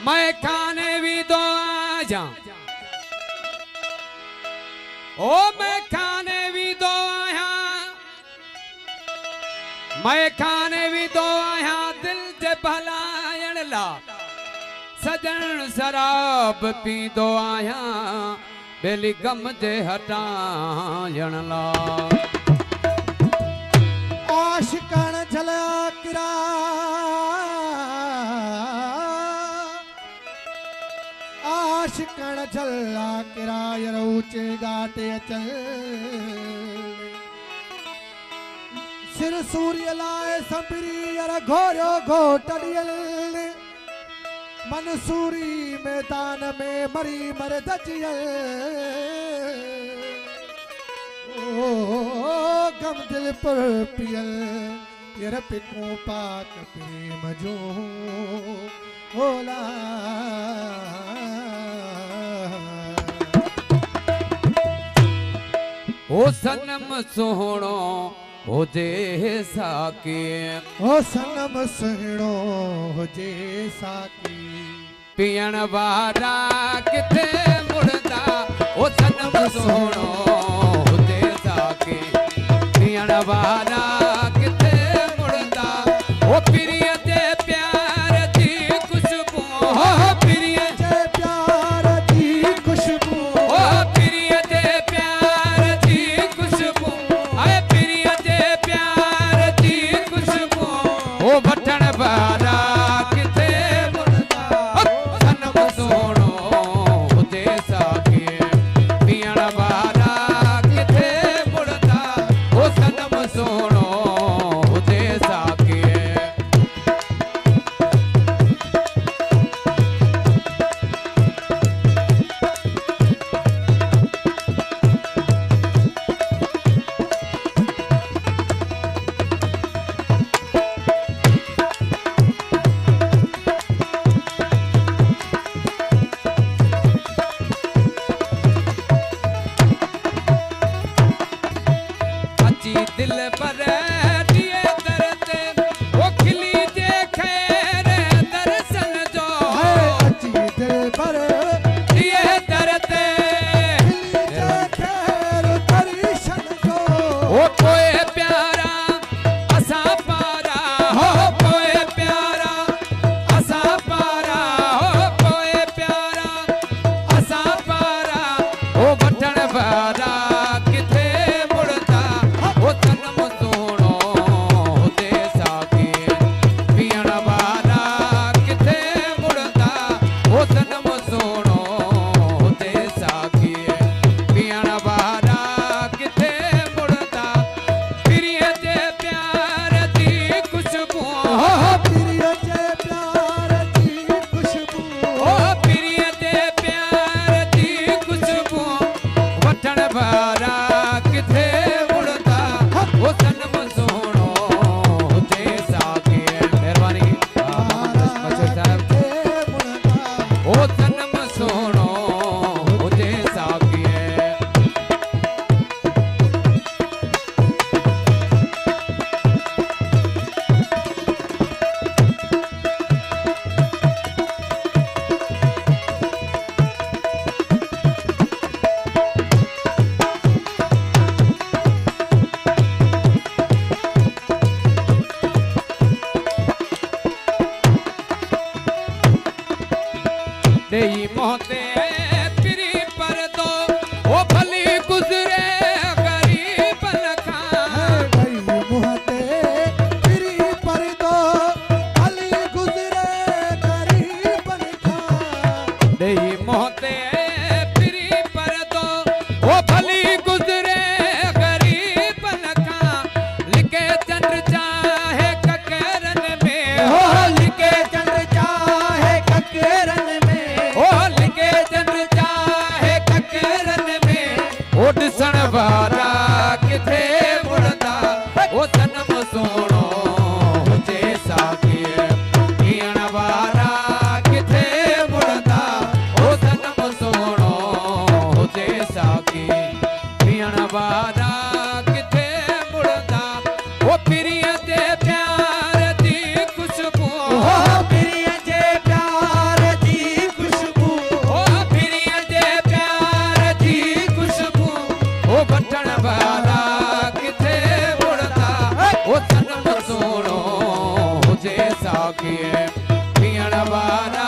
मैं खाने भी दो आजा ओ मैं खाने भी दो आया मैं खाने भी दो आया दिल जे भलायण ला सजन शराब पी दो आया बेली गम जे हटायण ला आशिकण झला किरा आशिकण झला किरायर ऊंचे घाटे अचल सिर सूर्य लाए संबरी अर घोरो घोटड़ियल मनसूरी मैदान में मरी मर दजियल ओ गम दिल पर पियल यर पिको पाक प्रेम जो होला ओ सनम सोहणो होजे साके ओ सनम सोहणो होजे साकी पियण वारा किथे मुड़दा ओ सनम सोहणो होजे साके पियण वारा किथे मुड़दा ओ प्रिय जे प्यार दी खुशबू ओ प्रिय जे प्यार दी खुशबू ओ प्रिय जे प्यार दी खुशबू आए प्रिय जे प्यार दी खुशबू ओ वठण वारा किथे मुड़दा सनम सोहणो हुजे साके पियण वारा किथे मुड़दा ओ सनम सोहणो हुजे साके अची दिल पर दिए दरते वो खिली जे खैर दर्शन जो है अची दिल पर दिए दरते खिली जे खैर दर्शन जो वो कोई प्यारा असा पारा हो कोई प्यारा असा पारा हो कोई प्यारा असा पारा ओ वठण वारा किथे मुड़दा ओ सनम सोहणो हुजे साके पियण वारा किथे मुड़दा ओ सनम सोहणो हुजे साके पियण वारा किथे मुड़दा प्रिय जे प्यार दी खुशबू ओ प्रिय जे प्यार दी खुशबू ओ प्रिय जे प्यार दी खुशबू वठण वारा किथे मुड़दा ओ सनम सोहणो हुजे साके मेहरबानी मशहूर साहब ओ सनम सोहणो हुजे साके देई मोहते फिरी पर दो ओ भली गुजरे गरीब लखा गई मुहते फिरी पर दो अली गुजरे गरीबन खा देई मोहते फिरी पर दो ओ भली गुजरे गरीब लखा लिखे चंद्र चाहे ककरन में हो लिखे चंद्र चाहे ककरन में ओ लिखे चंद्र चाहे ककरन में ओ ॾिसण वारा किथे मुड़दा ओ सनम सोणो हुजे साखी पीअण वारा किथे मुड़दा ओ जन्म सोणो हुजे साखी पीअण वारा किथे मुड़दा ओ पिरीअ जे प्यार जी खुशबू ओ पिरीअ जे प्यार जी खुशबू ओ पिरीअ जे प्यार जी खुशबू ओ वठण वारा किथे मुड़दा ओ जन्म सोणो हुजे साखी पीअण वारा